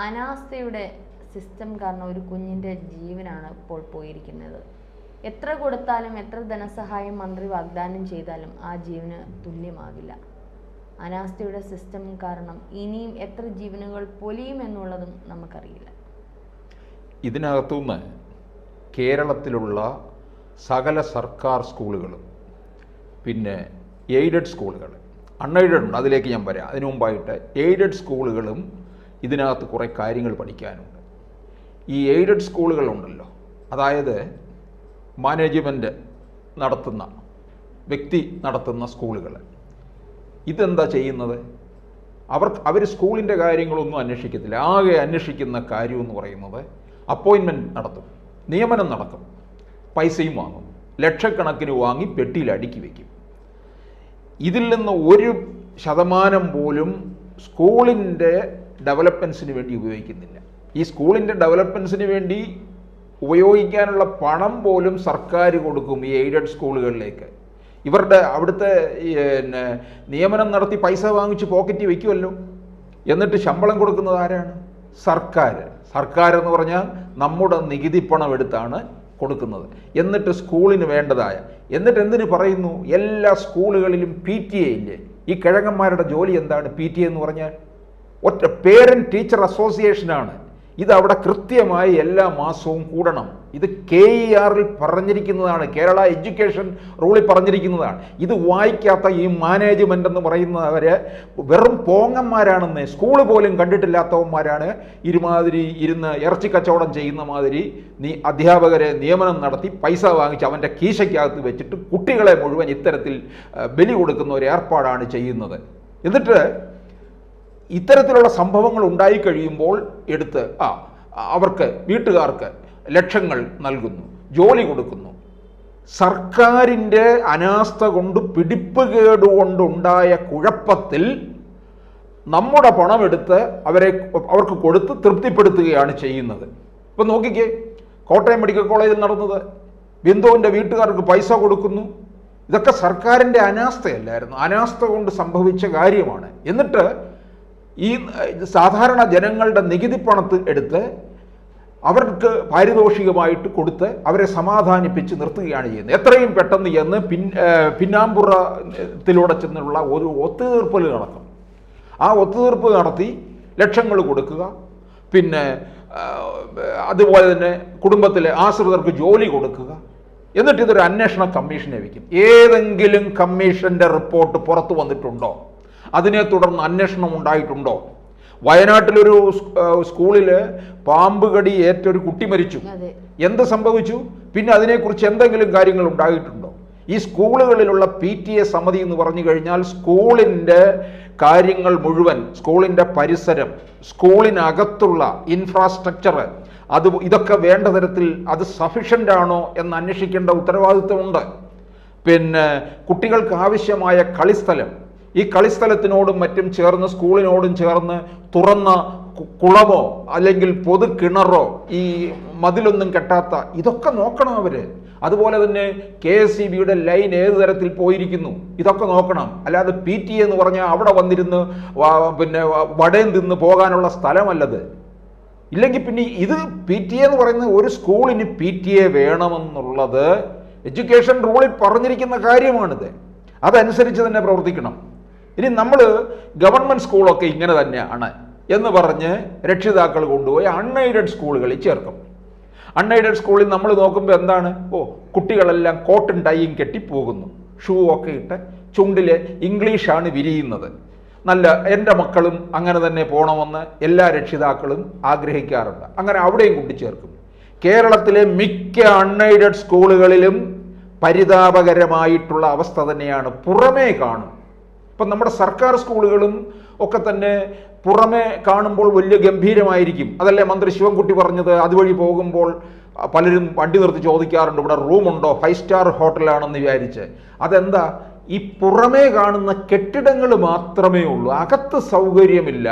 അനാസ്ഥയുടെ system കാരണം ഒരു കുഞ്ഞിൻ്റെ ജീവനാണ് ഇപ്പോൾ പോയിരിക്കുന്നത്. എത്ര കൊടുത്താലും എത്ര ധനസഹായം മന്ത്രി വാഗ്ദാനം ചെയ്താലും ആ ജീവന് തുല്യമാകില്ല. അനാസ്ഥയുടെ സിസ്റ്റം കാരണം ഇനിയും എത്ര ജീവനുകൾ പൊലിയുമെന്നുള്ളതും നമുക്കറിയില്ല. ഇതിനകത്തുനിന്ന് കേരളത്തിലുള്ള സകല സർക്കാർ സ്കൂളുകളും പിന്നെ എയ്ഡഡ് സ്കൂളുകൾ, അൺഎയ്ഡഡ് ഉണ്ട്, അതിലേക്ക് ഞാൻ വരാം. അതിനു മുമ്പായിട്ട് എയ്ഡഡ് സ്കൂളുകളും ഇതിനകത്ത് കുറേ കാര്യങ്ങൾ പഠിക്കാനുണ്ട്. ഈ എയ്ഡഡ് സ്കൂളുകളുണ്ടല്ലോ, അതായത് മാനേജ്മെൻറ്റ് നടത്തുന്ന, വ്യക്തി നടത്തുന്ന സ്കൂളുകൾ, ഇതെന്താ ചെയ്യുന്നത്? അവർ സ്കൂളിൻ്റെ കാര്യങ്ങളൊന്നും അന്വേഷിക്കത്തില്ല. ആകെ അന്വേഷിക്കുന്ന കാര്യം എന്ന് പറയുന്നത് അപ്പോയിൻമെൻറ്റ് നടത്തും, നിയമനം നടക്കും, പൈസയും വാങ്ങും, ലക്ഷക്കണക്കിന് വാങ്ങി പെട്ടിയിൽ അടുക്കി വയ്ക്കും. ഇതിൽ നിന്ന് 1% പോലും സ്കൂളിൻ്റെ ഡെവലപ്മെൻറ്റ്സിന് വേണ്ടി ഉപയോഗിക്കുന്നില്ല. ഈ സ്കൂളിൻ്റെ ഡെവലപ്മെൻറ്റ്സിന് വേണ്ടി ഉപയോഗിക്കാനുള്ള പണം പോലും സർക്കാർ കൊടുക്കും ഈ എയ്ഡഡ് സ്കൂളുകളിലേക്ക്. ഇവരുടെ അവിടുത്തെ നിയമനം നടത്തി പൈസ വാങ്ങിച്ച് പോക്കറ്റിൽ വയ്ക്കുമല്ലോ. എന്നിട്ട് ശമ്പളം കൊടുക്കുന്നത് ആരാണ്? സർക്കാർ. സർക്കാർ എന്ന് പറഞ്ഞാൽ നമ്മുടെ നികുതി പണം എടുത്താണ് കൊടുക്കുന്നത്. എന്നിട്ട് സ്കൂളിന് വേണ്ടതായ, എന്നിട്ട് എന്തിനു പറയുന്നു, എല്ലാ സ്കൂളുകളിലും PTA ഇല്ലേ? ഈ കിഴങ്ങന്മാരുടെ ജോലി എന്താണ്? PTA എന്ന് പറഞ്ഞാൽ ഒറ്റ പേരൻറ്റ് ടീച്ചർ അസോസിയേഷനാണ്. ഇത് അവിടെ കൃത്യമായി എല്ലാ മാസവും കൂടണം. ഇത് KER പറഞ്ഞിരിക്കുന്നതാണ്, കേരള എഡ്യൂക്കേഷൻ റൂളിൽ പറഞ്ഞിരിക്കുന്നതാണ്. ഇത് വായിക്കാത്ത ഈ മാനേജ്മെൻ്റ് എന്ന് പറയുന്നവരെ വെറും പോങ്ങന്മാരാണെന്ന്, സ്കൂള് പോലും കണ്ടിട്ടില്ലാത്തവന്മാരാണ്. ഇരുമാതിരി ഇരുന്ന് ഇറച്ചി കച്ചവടം ചെയ്യുന്ന മാതിരി അധ്യാപകരെ നിയമനം നടത്തി പൈസ വാങ്ങിച്ച് അവൻ്റെ കീശയ്ക്കകത്ത് വെച്ചിട്ട് കുട്ടികളെ മുഴുവൻ ഇത്തരത്തിൽ ബലി കൊടുക്കുന്ന ഒരു ഏർപ്പാടാണ് ചെയ്യുന്നത്. എന്നിട്ട് ഇത്തരത്തിലുള്ള സംഭവങ്ങൾ ഉണ്ടായിക്കഴിയുമ്പോൾ എടുത്ത് അവർക്ക്, വീട്ടുകാർക്ക് ലക്ഷങ്ങൾ നൽകുന്നു, ജോലി കൊടുക്കുന്നു. സർക്കാരിൻ്റെ അനാസ്ഥ കൊണ്ട്, പിടിപ്പുകേട് കൊണ്ടുണ്ടായ കുഴപ്പത്തിൽ നമ്മുടെ പണമെടുത്ത് അവർക്ക് കൊടുത്ത് തൃപ്തിപ്പെടുത്തുകയാണ് ചെയ്യുന്നത്. ഇപ്പം നോക്കിക്കേ, കോട്ടയം മെഡിക്കൽ കോളേജിൽ നടന്നത്, ബിന്ദുവിൻ്റെ വീട്ടുകാർക്ക് പൈസ കൊടുക്കുന്നു. ഇതൊക്കെ സർക്കാരിൻ്റെ അനാസ്ഥയല്ലായിരുന്നു, അനാസ്ഥ കൊണ്ട് സംഭവിച്ച കാര്യമാണ്. എന്നിട്ട് ഈ സാധാരണ ജനങ്ങളുടെ നികുതി പണത്ത് എടുത്ത് അവർക്ക് പാരിതോഷികമായിട്ട് കൊടുത്ത് അവരെ സമാധാനിപ്പിച്ച് നിർത്തുകയാണ് ചെയ്യുന്നത്. എത്രയും പെട്ടെന്ന് ചെന്ന് പിന്നാമ്പുറത്തിലൂടെ ചെന്നുള്ള ഒരു ഒത്തുതീർപ്പൽ നടക്കും. ആ ഒത്തുതീർപ്പ് നടത്തി ലക്ഷങ്ങൾ കൊടുക്കുക. പിന്നെ അതുപോലെ തന്നെ കുടുംബത്തിലെ ആശ്രിതർക്ക് ജോലി കൊടുക്കുക. എന്നിട്ട് ഇതൊരു അന്വേഷണ കമ്മീഷനെ വയ്ക്കും. ഏതെങ്കിലും കമ്മീഷൻ്റെ റിപ്പോർട്ട് പുറത്തു വന്നിട്ടുണ്ടോ? അതിനെ തുടർന്ന് അന്വേഷണം ഉണ്ടായിട്ടുണ്ടോ? വയനാട്ടിലൊരു സ്കൂളിൽ പാമ്പ് കടി ഏറ്റൊരു കുട്ടി മരിച്ചു. എന്ത് സംഭവിച്ചു? പിന്നെ അതിനെക്കുറിച്ച് എന്തെങ്കിലും കാര്യങ്ങൾ ഉണ്ടായിട്ടുണ്ടോ? ഈ സ്കൂളുകളിലുള്ള PTA സമിതി എന്ന് പറഞ്ഞു കഴിഞ്ഞാൽ സ്കൂളിൻ്റെ കാര്യങ്ങൾ മുഴുവൻ, സ്കൂളിൻ്റെ പരിസരം, സ്കൂളിനകത്തുള്ള ഇൻഫ്രാസ്ട്രക്ചർ, ഇതൊക്കെ വേണ്ട തരത്തിൽ അത് സഫിഷ്യൻ്റ് ആണോ എന്ന് അന്വേഷിക്കേണ്ട ഉത്തരവാദിത്വമുണ്ട്. പിന്നെ കുട്ടികൾക്ക് ആവശ്യമായ കളിസ്ഥലം, ഈ കളിസ്ഥലത്തിനോടും മറ്റും ചേർന്ന്, സ്കൂളിനോടും ചേർന്ന് തുറന്ന കുളമോ അല്ലെങ്കിൽ പൊതു കിണറോ, ഈ മതിലൊന്നും കെട്ടാത്ത, ഇതൊക്കെ നോക്കണം അവർ. അതുപോലെ തന്നെ KSEBയുടെ ലൈൻ ഏത് തരത്തിൽ പോയിരിക്കുന്നു, ഇതൊക്കെ നോക്കണം. അല്ലാതെ PTA എന്ന് പറഞ്ഞാൽ അവിടെ വന്നിരുന്ന് പിന്നെ വടയും തിന്ന് പോകാനുള്ള സ്ഥലമല്ലത്. ഇല്ലെങ്കിൽ പിന്നെ ഇത് PTA എന്ന് പറയുന്നത്, ഒരു സ്കൂളിന് PTA വേണമെന്നുള്ളത് എഡ്യൂക്കേഷൻ റൂളിൽ പറഞ്ഞിരിക്കുന്ന കാര്യമാണിത്. അതനുസരിച്ച് തന്നെ പ്രവർത്തിക്കണം. ഇനി നമ്മൾ ഗവൺമെൻറ് സ്കൂളൊക്കെ ഇങ്ങനെ തന്നെയാണ് എന്ന് പറഞ്ഞ് രക്ഷിതാക്കൾ കൊണ്ടുപോയി അൺഎയ്ഡഡ് സ്കൂളുകളിൽ ചേർക്കും. അൺഎയ്ഡഡ് സ്കൂളിൽ നമ്മൾ നോക്കുമ്പോൾ എന്താണ്? കുട്ടികളെല്ലാം കോട്ടൺ ടൈയും കെട്ടി പോകുന്നു, ഷൂ ഒക്കെ ഇട്ട്, ചുണ്ടിൽ ഇംഗ്ലീഷാണ് വിരിയുന്നത്. നല്ല, എൻ്റെ മക്കളും അങ്ങനെ തന്നെ പോകണമെന്ന് എല്ലാ രക്ഷിതാക്കളും ആഗ്രഹിക്കാറുണ്ട്. അങ്ങനെ അവിടെയും കൂട്ടിച്ചേർക്കും. കേരളത്തിലെ മിക്ക അൺഎയ്ഡഡ് സ്കൂളുകളിലും പരിതാപകരമായിട്ടുള്ള അവസ്ഥ തന്നെയാണ്. പുറമേ കാണും. ഇപ്പം നമ്മുടെ സർക്കാർ സ്കൂളുകളും ഒക്കെ തന്നെ പുറമെ കാണുമ്പോൾ വലിയ ഗംഭീരമായിരിക്കും. അതല്ലേ മന്ത്രി ശിവൻകുട്ടി പറഞ്ഞത്? അതുവഴി പോകുമ്പോൾ പലരും വണ്ടി നിർത്തി ചോദിക്കാറുണ്ട്, ഇവിടെ റൂമുണ്ടോ, 5 സ്റ്റാർ ഹോട്ടലാണെന്ന് വിചാരിച്ച്. അതെന്താ? ഈ പുറമേ കാണുന്ന കെട്ടിടങ്ങൾ മാത്രമേ ഉള്ളൂ, അകത്ത് സൗകര്യമില്ല.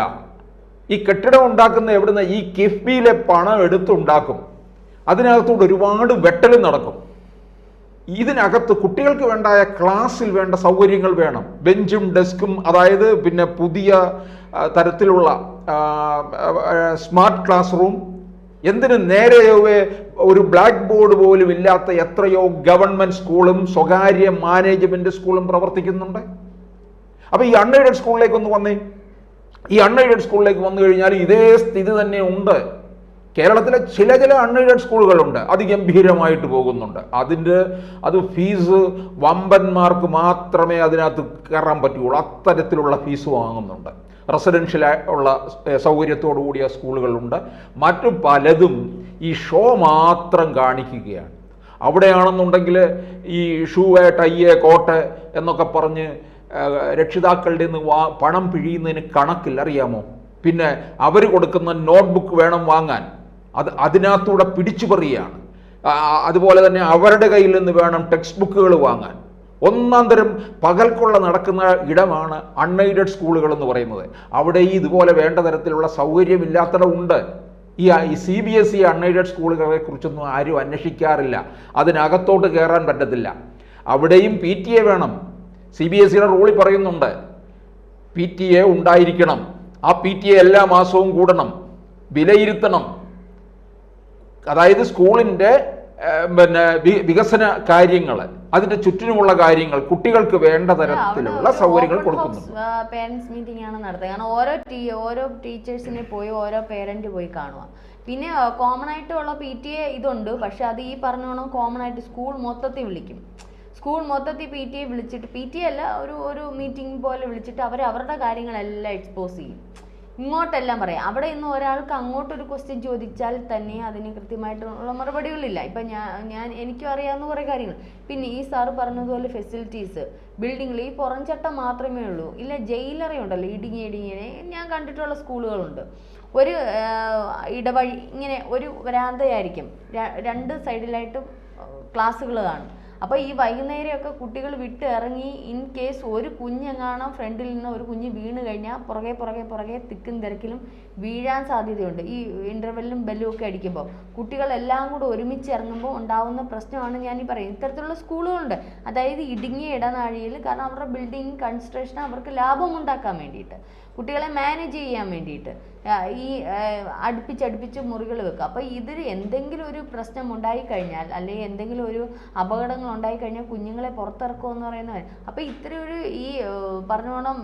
ഈ കെട്ടിടം ഉണ്ടാക്കുന്ന എവിടുന്ന്? ഈ കിഫ്ബിയിലെ പണം എടുത്തുണ്ടാക്കും. അതിനകത്തോട് ഒരുപാട് വെട്ടലും നടക്കും. ഇതിനകത്ത് കുട്ടികൾക്ക് വേണ്ടായ ക്ലാസ്സിൽ വേണ്ട സൗകര്യങ്ങൾ വേണം. ബെഞ്ചും ഡെസ്കും, അതായത് പിന്നെ പുതിയ തരത്തിലുള്ള സ്മാർട്ട് ക്ലാസ് റൂം, എന്തിന് നേരെയോ ഒരു ബ്ലാക്ക് ബോർഡ് പോലും ഇല്ലാത്ത എത്രയോ ഗവൺമെൻറ് സ്കൂളും സ്വകാര്യ മാനേജ്മെൻറ്റ് സ്കൂളും പ്രവർത്തിക്കുന്നുണ്ട്. അപ്പോൾ ഈ അൺഎയ്ഡഡ് സ്കൂളിലേക്കൊന്ന് വന്നേ. ഈ അൺഎയ്ഡഡ് സ്കൂളിലേക്ക് വന്നു കഴിഞ്ഞാൽ ഇതേ സ്ഥിതി തന്നെ ഉണ്ട്. കേരളത്തിലെ ചില അൺഎയ്ഡഡ് സ്കൂളുകളുണ്ട്, അതിഗംഭീരമായിട്ട് പോകുന്നുണ്ട്. അത് ഫീസ് വമ്പന്മാർക്ക് മാത്രമേ അതിനകത്ത് കയറാൻ പറ്റുകയുള്ളൂ. അത്തരത്തിലുള്ള ഫീസ് വാങ്ങുന്നുണ്ട്. റെസിഡൻഷ്യൽ ഉള്ള സൗകര്യത്തോടു കൂടിയ സ്കൂളുകളുണ്ട്. മറ്റു പലതും ഈ ഷോ മാത്രം കാണിക്കുകയാണ്. അവിടെയാണെന്നുണ്ടെങ്കിൽ ഈ ഷൂവ്, ടയ്യ്, കോട്ട് എന്നൊക്കെ പറഞ്ഞ് രക്ഷിതാക്കളുടെ നിന്ന് പണം പിഴിയുന്നതിന് കണക്കില്ല, അറിയാമോ? പിന്നെ അവർ കൊടുക്കുന്ന നോട്ട്ബുക്ക് വേണം വാങ്ങാൻ, അതിനകത്തൂടെ പിടിച്ചു പറിയാണ്. അതുപോലെ തന്നെ അവരുടെ കയ്യിൽ നിന്ന് വേണം ടെക്സ്റ്റ് ബുക്കുകൾ വാങ്ങാൻ. ഒന്നാം തരം പകൽക്കൊള്ള നടക്കുന്ന ഇടമാണ് അൺഎയ്ഡഡ് സ്കൂളുകൾ എന്ന് പറയുന്നത്. അവിടെ ഇതുപോലെ വേണ്ട തരത്തിലുള്ള സൗകര്യമില്ലാത്തിടമുണ്ട്. ഈ CBSE അൺഎയ്ഡഡ് സ്കൂളുകളെ കുറിച്ചൊന്നും ആരും അന്വേഷിക്കാറില്ല. അതിനകത്തോട്ട് കയറാൻ പറ്റത്തില്ല. അവിടെയും PTA വേണം. CBSEയുടെ റൂളിൽ പറയുന്നുണ്ട് PTA ഉണ്ടായിരിക്കണം. ആ PTA എല്ലാ മാസവും കൂടണം, വിലയിരുത്തണം. അതായത് സ്കൂളിൻ്റെ വികസന കാര്യങ്ങൾ, അതിൻ്റെ ചുറ്റിനുമുള്ള കാര്യങ്ങൾ, കുട്ടികൾക്ക് വേണ്ട തരത്തിലുള്ള സൗകര്യങ്ങൾ കൊടുക്കുന്നുണ്ട്. പേരൻസ് മീറ്റിംഗ് ആണ് നടത്തുക. കാരണം ഓരോ ടീച്ചേഴ്സിനെ പോയി ഓരോ പേരന്റ് പോയി കാണുക. പിന്നെ കോമൺ ആയിട്ടുള്ള PTA ഇതുണ്ട്. പക്ഷെ അത് ഈ പറഞ്ഞോണം കോമൺ ആയിട്ട് സ്കൂൾ മൊത്തത്തിൽ വിളിക്കും. സ്കൂൾ മൊത്തത്തിൽ PTA വിളിച്ചിട്ട്, PTA അല്ല, ഒരു മീറ്റിംഗ് പോലെ വിളിച്ചിട്ട് അവരുടെ കാര്യങ്ങളെല്ലാം എക്സ്പോസ് ചെയ്യും. ഇങ്ങോട്ടെല്ലാം പറയാം. അവിടെ ഇന്ന് ഒരാൾക്ക് അങ്ങോട്ടൊരു ക്വസ്റ്റ്യൻ ചോദിച്ചാൽ തന്നെ അതിന് കൃത്യമായിട്ടുള്ള മറുപടികളില്ല. ഇപ്പം എനിക്കും അറിയാവുന്ന കുറേ കാര്യങ്ങൾ. പിന്നെ ഈ സാറ് പറഞ്ഞതുപോലെ ഫെസിലിറ്റീസ് ബിൽഡിങ്ങിൽ ഈ പുറംചട്ടം മാത്രമേ ഉള്ളൂ. ഇല്ല, ജയിലറി ഉണ്ടല്ലോ, ഇടുങ്ങിയെ ഞാൻ കണ്ടിട്ടുള്ള സ്കൂളുകളുണ്ട്. ഒരു ഇടവഴി, ഇങ്ങനെ ഒരു വരാന്തയായിരിക്കും, രണ്ട് സൈഡിലായിട്ടും ക്ലാസ്സുകൾ കാണും. അപ്പോൾ ഈ വൈകുന്നേരമൊക്കെ കുട്ടികൾ വിട്ട് ഇറങ്ങി ഇൻ കേസ് ഒരു കുഞ്ഞെങ്ങാണം ഫ്രണ്ടിൽ നിന്ന് ഒരു കുഞ്ഞ് വീണ് കഴിഞ്ഞാൽ പുറകെ തിക്കും തിരക്കിലും വീഴാൻ സാധ്യതയുണ്ട്. ഈ ഇൻ്റർവെല്ലും ബെല്ലും ഒക്കെ അടിക്കുമ്പോൾ കുട്ടികളെല്ലാം കൂടെ ഒരുമിച്ച് ഇറങ്ങുമ്പോൾ ഉണ്ടാവുന്ന പ്രശ്നമാണ് ഞാൻ ഈ പറയുന്നത്. ഇത്തരത്തിലുള്ള സ്കൂളുകളുണ്ട്. അതായത് ഇടുങ്ങിയ ഇടനാഴിയിൽ, കാരണം അവരുടെ ബിൽഡിംഗ് കൺസ്ട്രക്ഷൻ അവർക്ക് ലാഭമുണ്ടാക്കാൻ വേണ്ടിയിട്ട്, കുട്ടികളെ മാനേജ് ചെയ്യാൻ വേണ്ടിയിട്ട് ഈ അടുപ്പിച്ച് മുറികൾ വെക്കുക. അപ്പോൾ ഇതിൽ എന്തെങ്കിലും ഒരു പ്രശ്നം ഉണ്ടായിക്കഴിഞ്ഞാൽ, അല്ലെങ്കിൽ എന്തെങ്കിലും ഒരു അപകടങ്ങൾ ഉണ്ടായിക്കഴിഞ്ഞാൽ കുഞ്ഞുങ്ങളെ പുറത്തിറക്കുമെന്ന് പറയുന്നത്. അപ്പോൾ ഇത്രയൊരു ഈ പറഞ്ഞോണം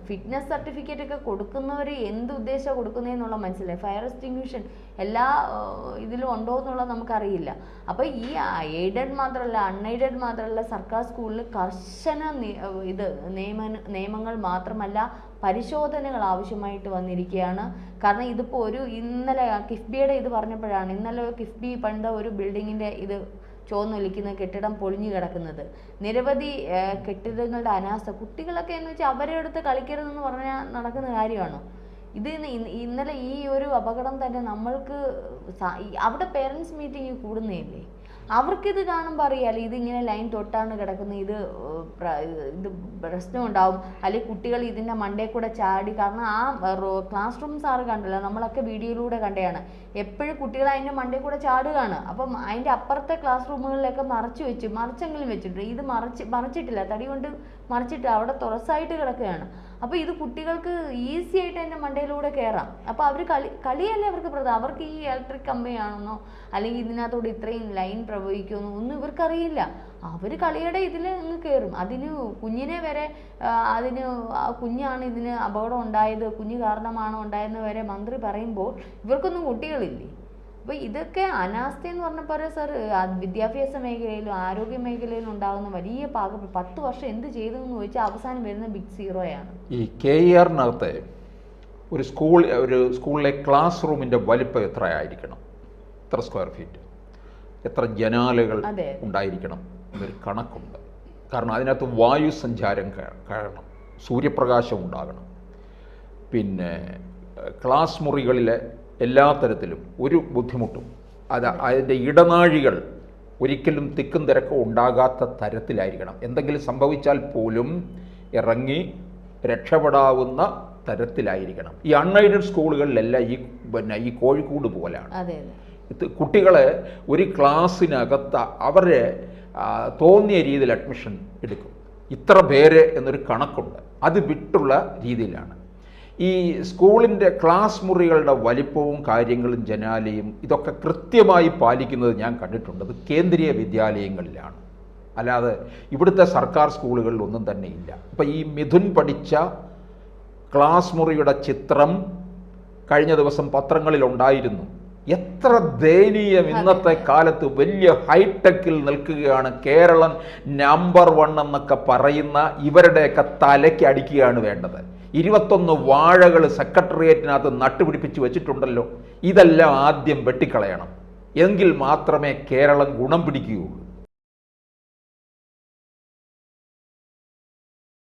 ഫിറ്റ്നസ് സർട്ടിഫിക്കറ്റ് ഒക്കെ കൊടുക്കുന്നവർ എന്ത് ഉദ്ദേശമാണ് കൊടുക്കുന്നതെന്നുള്ള മനസ്സിലായി. ഫയർ എക്സ്റ്റിങ്ക്വിഷൻ എല്ലാ ഇതിലും ഉണ്ടോ എന്നുള്ളത് നമുക്കറിയില്ല. അപ്പോൾ ഈ എയ്ഡഡ് മാത്രമല്ല, അൺഎയ്ഡഡ് മാത്രമല്ല, സർക്കാർ സ്കൂളിൽ കർശന നിയമങ്ങൾ മാത്രമല്ല പരിശോധനകൾ ആവശ്യമായിട്ട് വന്നിരിക്കുകയാണ്. കാരണം ഇതിപ്പോൾ ഇന്നലെ കിഫ്ബിയുടെ ഇത് പറഞ്ഞപ്പോഴാണ്, ഇന്നലെ കിഫ്ബി പണിത ഒരു ബിൽഡിങ്ങിൻ്റെ ഇത് ചോന്നൊലിക്കുന്ന കെട്ടിടം പൊളിഞ്ഞു കിടക്കുന്നത്. നിരവധി കെട്ടിടങ്ങളുടെ അനാസ്ഥ. കുട്ടികളൊക്കെ എന്ന് വെച്ചാൽ അവരുടെ അടുത്ത് കളിക്കരുതെന്ന് പറഞ്ഞാൽ നടക്കുന്ന കാര്യമാണോ? ഇത് ഇന്നലെ ഈ ഒരു അപകടം തന്നെ നമ്മൾക്ക് അവിടെ പേരൻസ് മീറ്റിംഗ് കൂടുന്നതല്ലേ, അവർക്കിത് കാണുമ്പോൾ അറിയാലോ ഇതിങ്ങനെ ലൈൻ തൊട്ടാണ് കിടക്കുന്നത്, ഇത് പ്രശ്നമുണ്ടാവും. അല്ലെങ്കിൽ കുട്ടികൾ ഇതിൻ്റെ മണ്ടേ കൂടെ ചാടി, കാരണം ആ ക്ലാസ് റൂം സാറ് കണ്ടല്ലോ, നമ്മളൊക്കെ വീഡിയോയിലൂടെ കണ്ടതാണ്. എപ്പോഴും കുട്ടികൾ അതിൻ്റെ മണ്ടേ കൂടെ ചാടുകയാണ്. അപ്പം അതിൻ്റെ അപ്പുറത്തെ ക്ലാസ് റൂമുകളിലൊക്കെ മറിച്ചെങ്കിലും വെച്ചിട്ടുണ്ട്. ഇത് മറിച്ചിട്ടില്ല, തടി കൊണ്ട് മറിച്ചിട്ട് അവിടെ തുറസായിട്ട് കിടക്കുകയാണ്. അപ്പോൾ ഇത് കുട്ടികൾക്ക് ഈസി ആയിട്ട് അതിൻ്റെ മണ്ടയിലൂടെ കയറാം. അപ്പോൾ അവർ കളിയല്ലേ അവർക്ക് പ്രധാനം. അവർക്ക് ഈ ഇലക്ട്രിക് കമ്പിയാണെന്നോ അല്ലെങ്കിൽ ഇതിനകത്തോട് ഇത്രയും ലൈൻ പ്രവഹിക്കുമെന്നോ ഒന്നും ഇവർക്കറിയില്ല. അവർ കളിയുടെ ഇതിൽ അങ്ങ് കയറും. അതിന് കുഞ്ഞിനെ വരെ കുഞ്ഞാണ് ഇതിന് അപകടം ഉണ്ടായത്, കുഞ്ഞ് കാരണമാണോ ഉണ്ടായെന്ന് വരെ മന്ത്രി പറയുമ്പോൾ ഇവർക്കൊന്നും കുട്ടികളില്ലേ. അപ്പോൾ ഇതൊക്കെ അനാസ്ഥയെന്ന് പറഞ്ഞപ്പോൾ സാർ വിദ്യാഭ്യാസ മേഖലയിലും ആരോഗ്യ മേഖലയിലും ഉണ്ടാകുന്ന വലിയ 10 വർഷം എന്ത് ചെയ്തു എന്ന് ചോദിച്ചാൽ അവസാനം വരുന്ന ബിഗ് സീറോയാണ്. ഈ KERനകത്തെ ഒരു സ്കൂളിലെ ക്ലാസ് റൂമിൻ്റെ വലിപ്പം എത്ര ആയിരിക്കണം, എത്ര സ്ക്വയർ ഫീറ്റ്, എത്ര ജനാലകൾ ഉണ്ടായിരിക്കണം എന്നൊരു കണക്കുണ്ട്. കാരണം അതിനകത്ത് വായു സഞ്ചാരം കാരണം, സൂര്യപ്രകാശം ഉണ്ടാകണം. പിന്നെ ക്ലാസ് മുറികളിലെ എല്ലാ തരത്തിലും ഒരു ബുദ്ധിമുട്ടും അതിൻ്റെ ഇടനാഴികൾ ഒരിക്കലും തിക്കും തിരക്കും ഉണ്ടാകാത്ത തരത്തിലായിരിക്കണം. എന്തെങ്കിലും സംഭവിച്ചാൽ പോലും ഇറങ്ങി രക്ഷപ്പെടാവുന്ന തരത്തിലായിരിക്കണം. ഈ അൺഎയ്ഡഡ് സ്കൂളുകളിലെല്ലാം ഈ കോഴിക്കോട് പോലെയാണ്. കുട്ടികളെ ഒരു ക്ലാസ്സിനകത്ത് അവരെ തോന്നിയ രീതിയിൽ അഡ്മിഷൻ എടുക്കും. ഇത്ര പേര് എന്നൊരു കണക്കുണ്ട്, അത് വിട്ടുള്ള രീതിയിലാണ്. ഈ സ്കൂളിൻ്റെ ക്ലാസ് മുറികളുടെ വലിപ്പവും കാര്യങ്ങളും ജനാലയും ഇതൊക്കെ കൃത്യമായി പാലിക്കുന്നത് ഞാൻ കണ്ടിട്ടുണ്ട്. അത് കേന്ദ്രീയ വിദ്യാലയങ്ങളിലാണ്, അല്ലാതെ ഇവിടുത്തെ സർക്കാർ സ്കൂളുകളിൽ ഒന്നും തന്നെ ഇല്ല. ഇപ്പം ഈ മിഥുൻ പഠിച്ച ക്ലാസ് മുറിയുടെ ചിത്രം കഴിഞ്ഞ ദിവസം പത്രങ്ങളിലുണ്ടായിരുന്നു. എത്ര ദയനീയം! ഇന്നത്തെ കാലത്ത് വലിയ ഹൈടെക്കിൽ നിൽക്കുകയാണ്, കേരളം നമ്പർ 1 എന്നൊക്കെ പറയുന്ന ഇവരുടെയൊക്കെ തലയ്ക്ക് അടിക്കുകയാണ് വേണ്ടത്. 21 വാഴകൾ സെക്രട്ടേറിയറ്റിനകത്ത് നട്ടുപിടിപ്പിച്ച് വെച്ചിട്ടുണ്ടല്ലോ, ഇതെല്ലാം ആദ്യം വെട്ടിക്കളയണം, എങ്കിൽ മാത്രമേ കേരളം ഗുണം പിടിക്കുകയുള്ളൂ.